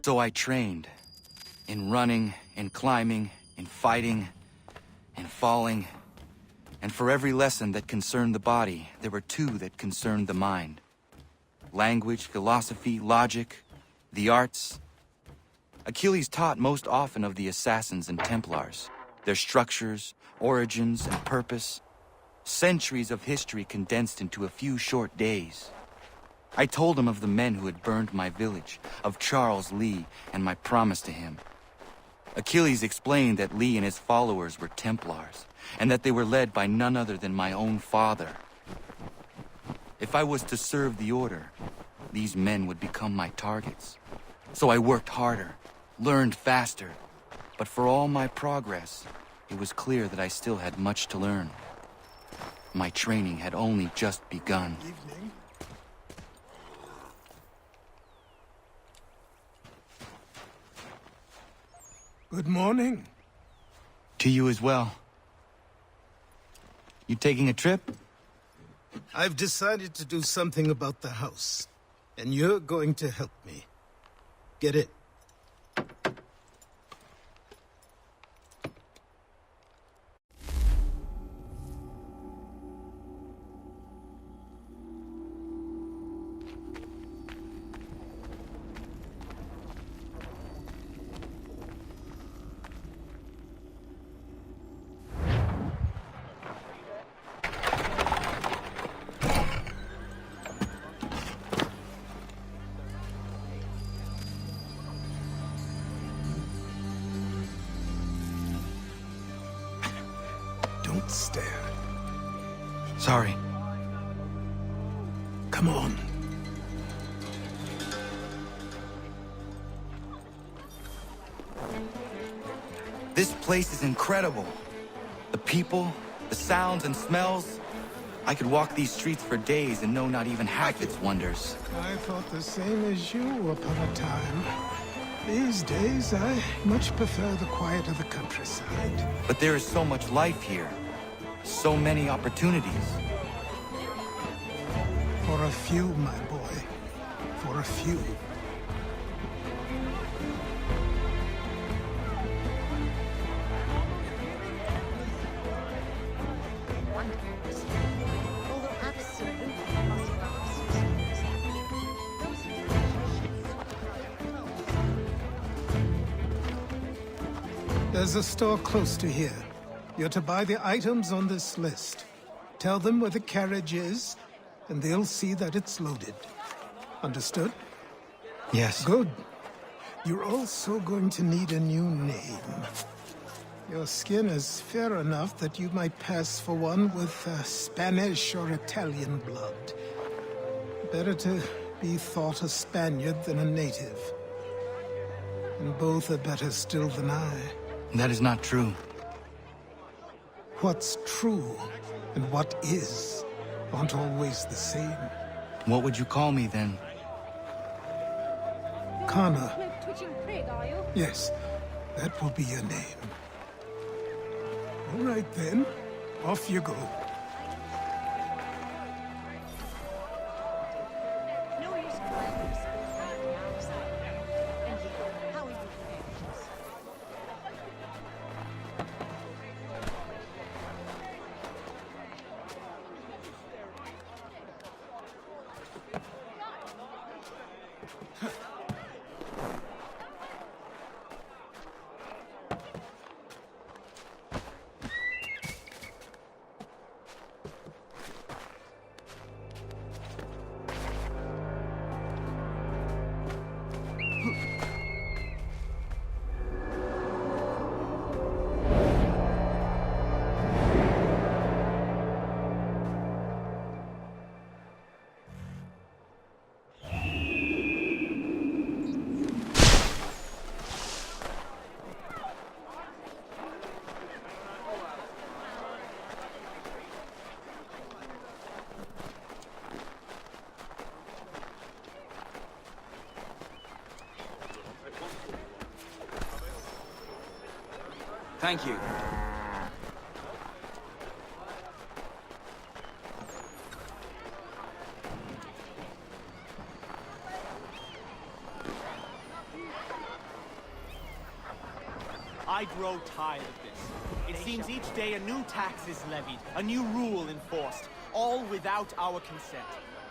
So I trained. In running, in climbing, in fighting, in falling. And for every lesson that concerned the body, there were two that concerned the mind. Language, philosophy, logic, the arts. Achilles taught most often of the assassins and Templars, their structures, origins, and purpose. Centuries of history condensed into a few short days. I told him of the men who had burned my village, of Charles Lee, and my promise to him. Achilles explained that Lee and his followers were Templars, and that they were led by none other than my own father. If I was to serve the order, these men would become my targets. So I worked harder, learned faster, but for all my progress, it was clear that I still had much to learn. My training had only just begun. Evening. Good morning. To you as well. You taking a trip? I've decided to do something about the house, and you're going to help me. Get it? Don't stare. Sorry. Come on. This place is incredible. The people, the sounds and smells. I could walk these streets for days and know not even half its wonders. I thought the same as you upon a time. These days, I much prefer the quiet of the countryside. But there is so much life here. So many opportunities. For a few, my boy. For a few. There's a store close to here. You're to buy the items on this list. Tell them where the carriage is, and they'll see that it's loaded. Understood? Yes. Good. You're also going to need a new name. Your skin is fair enough that you might pass for one with Spanish or Italian blood. Better to be thought a Spaniard than a native. And both are better still than I. That is not true. What's true and what is aren't always the same. What would you call me then? Kana. Yes, that will be your name. All right then, off you go. Thank you. I grow tired of this. It seems each day a new tax is levied, a new rule enforced, all without our consent.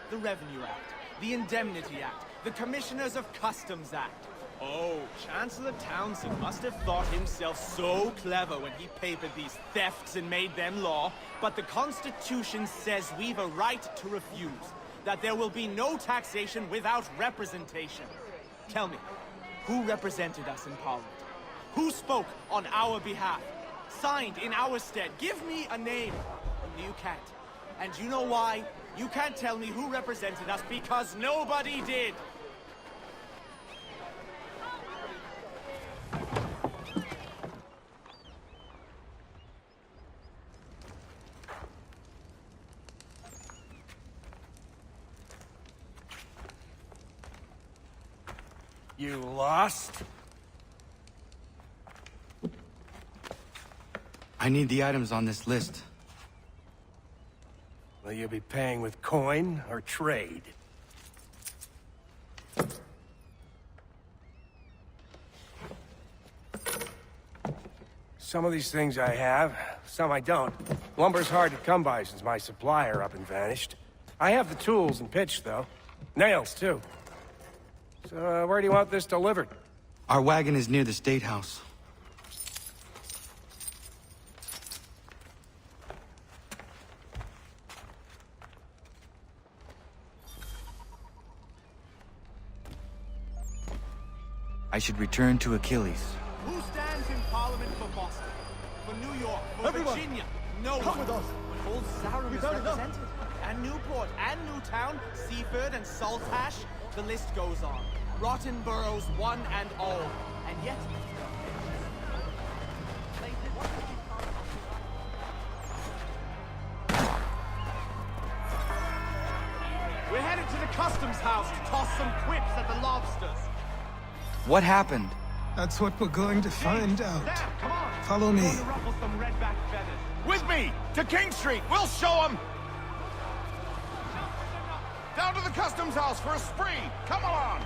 The Revenue Act, the Indemnity Act, the Commissioners of Customs Act. Oh, Chancellor Townsend must have thought himself so clever when he papered these thefts and made them law, but the Constitution says we've a right to refuse, that there will be no taxation without representation. Tell me, who represented us in Parliament? Who spoke on our behalf? Signed in our stead? Give me a name. You can't. And you know why? You can't tell me who represented us because nobody did. You lost? I need the items on this list. Will you be paying with coin or trade? Some of these things I have, some I don't. Lumber's hard to come by since my supplier up and vanished. I have the tools and pitch, though. Nails, too. So, where do you want this delivered? Our wagon is near the State House. I should return to Achilles. Who stands in Parliament for Boston? For New York? For Everyone, Virginia? No come one. with us. But Old Sarum is We've had enough. represented. And Newport, and Newtown, Seaford, and Saltash. The list goes on. Rotten boroughs, one and all. And yet... We're headed to the customs house to toss some quips at the lobsters. What happened? That's what we're going to find out. Sam, come on. Follow me. We're going to ruffle some redback feathers. With me! To King Street! We'll show them! Down to the customs house for a spree! Come along!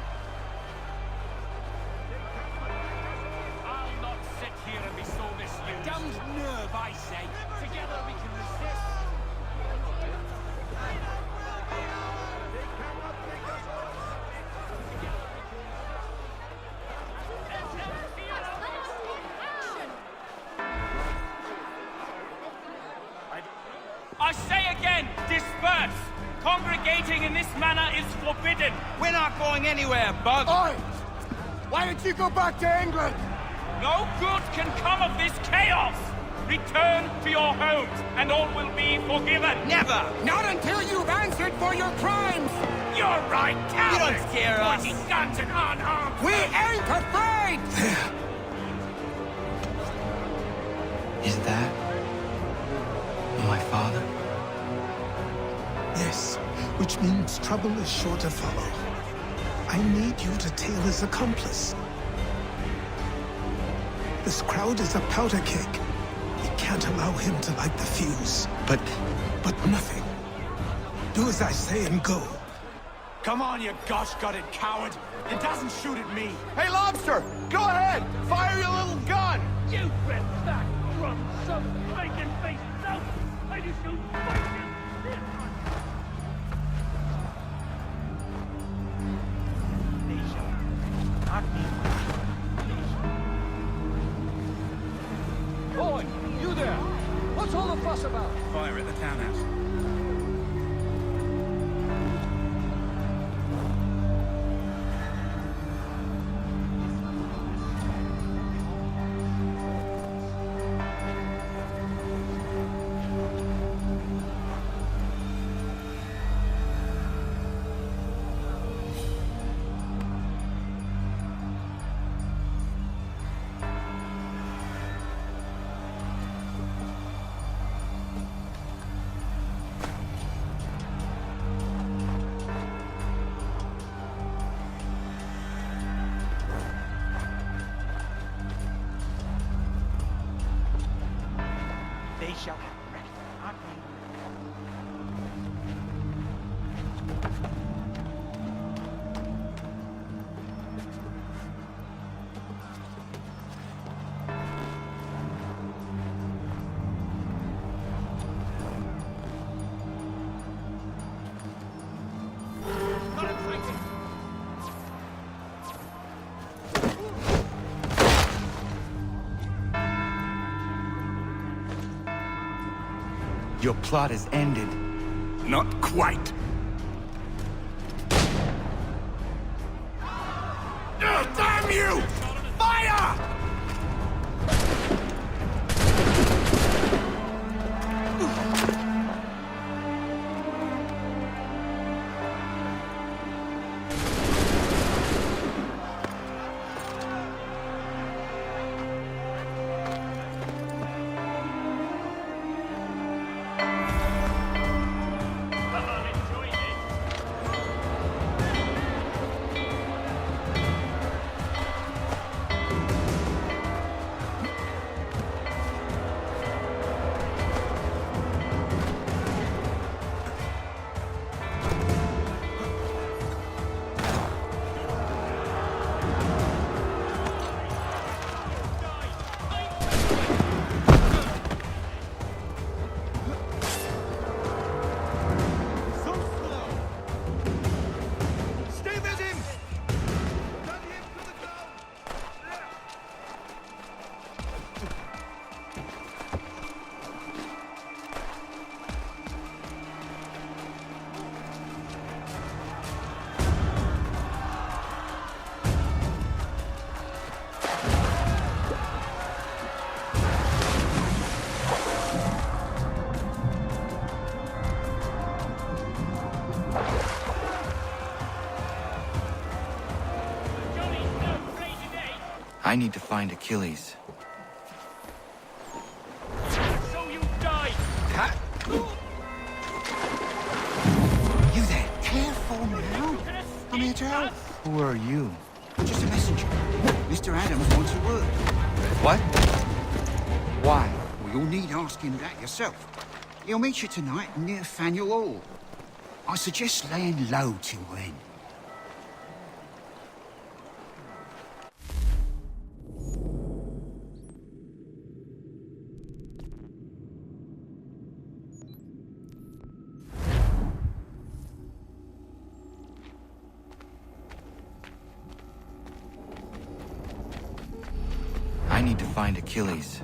I'll not sit here and be so misused. Damned nerve, I say. Together we can resist. I say again, disperse! Congregating in this manner is forbidden. We're not going anywhere, Bug. Oi! Why did you go back to England? No good can come of this chaos! Return to your homes, and all will be forgiven. Never! Not until you've answered for your crimes! You're right, cowards! You don't scare us. Pointing guns and unarmed! We ain't afraid! There. Is that my father? Yes, which means trouble is sure to follow. I need you to tail his accomplice. This crowd is a powder keg. We can't allow him to light the fuse. But nothing. Do as I say and go. Come on, you gosh-gutted coward! It doesn't shoot at me! Hey, Lobster! Go ahead! Fire your little gun! You red fat, rum, some bacon-faced self! I just shoot bacon! Boy, you there! What's all the fuss about? Fire at the townhouse. Your plot is ended. Not quite. Oh, damn you! Fire! I need to find Achilles. So you died! You there? Careful now. I'm here to help. Who are you? Just a messenger. Mr. Adams wants a word. What? Why? Well, you'll need asking that yourself. He'll meet you tonight near Faneuil Hall. I suggest laying low till then. I need to find Achilles.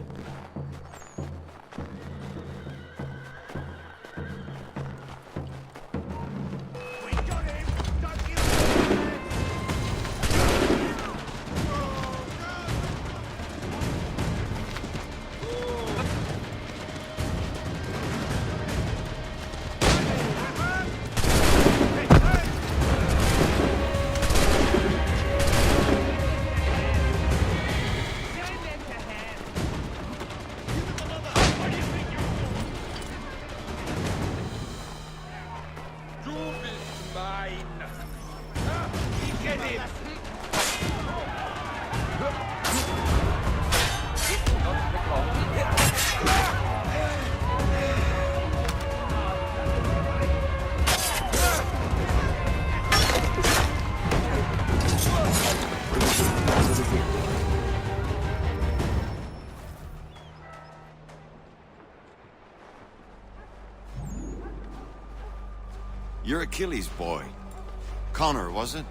You're Achilles' boy. Connor, was it?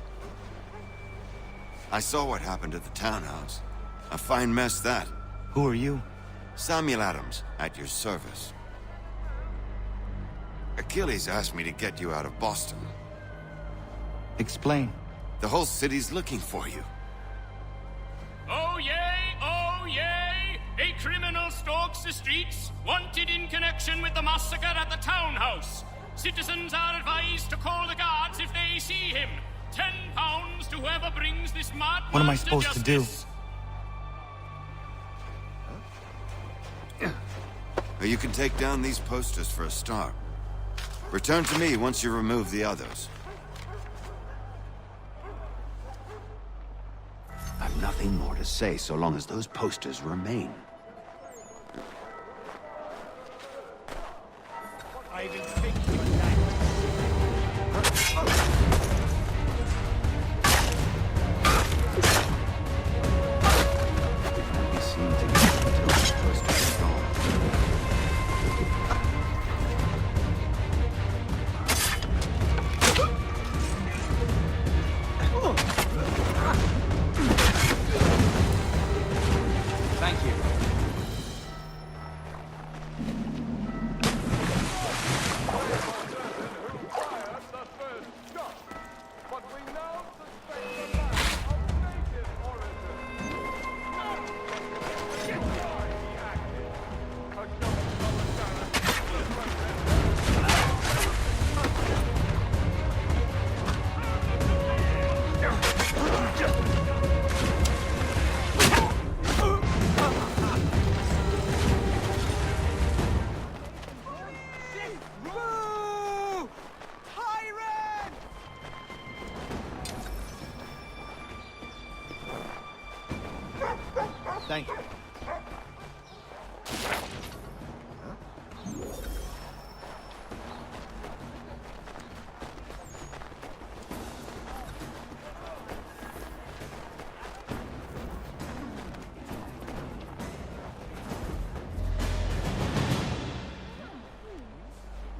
I saw what happened at the townhouse. A fine mess, that. Who are you? Samuel Adams, at your service. Achilles asked me to get you out of Boston. Explain. The whole city's looking for you. Oh yay! Oh yay! A criminal stalks the streets, wanted in connection with the massacre at the townhouse. Citizens are advised to call the guards if they see him. £10 to whoever brings this madman. What am I supposed to do? You can take down these posters for a start. Return to me once you remove the others. I've nothing more to say so long as those posters remain. I will take your life. He seemed to get until the posters are gone. Thank you. Thank you.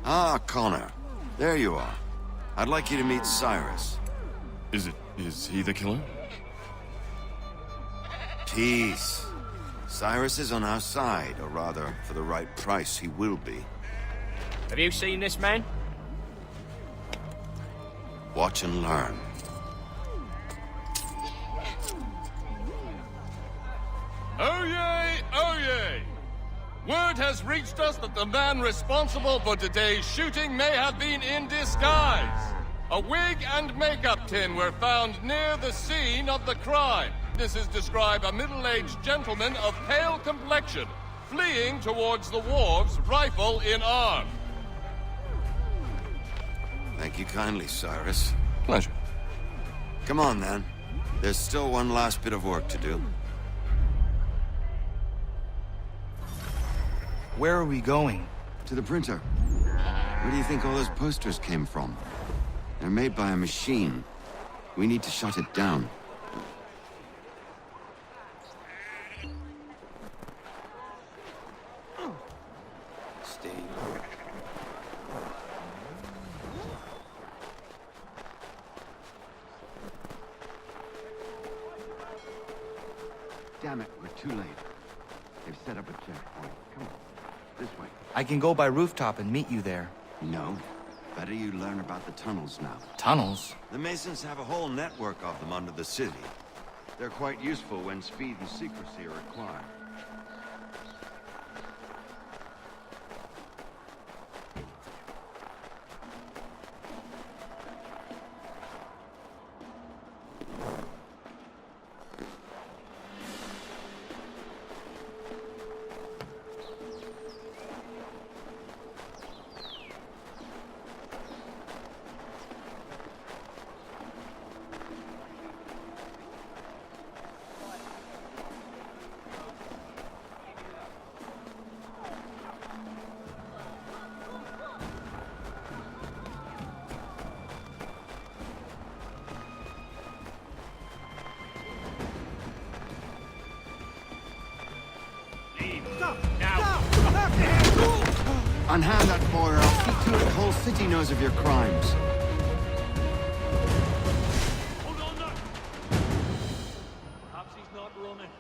Ah, Connor. There you are. I'd like you to meet Cyrus. Is he the killer? Peace. Cyrus is on our side, or rather, for the right price, he will be. Have you seen this man? Watch and learn. Oh yay, oh yay! Word has reached us that the man responsible for today's shooting may have been in disguise. A wig and makeup tin were found near the scene of the crime. Witnesses describe a middle-aged gentleman of pale complexion, fleeing towards the wharves, rifle in arm. Thank you kindly, Cyrus. Pleasure. Come on, then. There's still one last bit of work to do. Where are we going? To the printer. Where do you think all those posters came from? They're made by a machine. We need to shut it down. Stay. Damn it, we're too late. They've set up a checkpoint. Come on, this way. I can go by rooftop and meet you there. No. Better you learn about the tunnels now. Tunnels? The Masons have a whole network of them under the city. They're quite useful when speed and secrecy are required. Unhand that boy or I'll see to it the whole city knows of your crimes. Hold on now. Perhaps he's not running.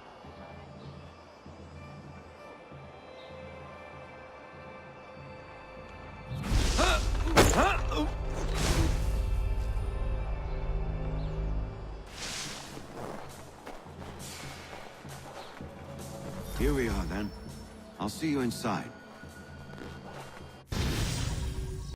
Here we are, then. I'll see you inside.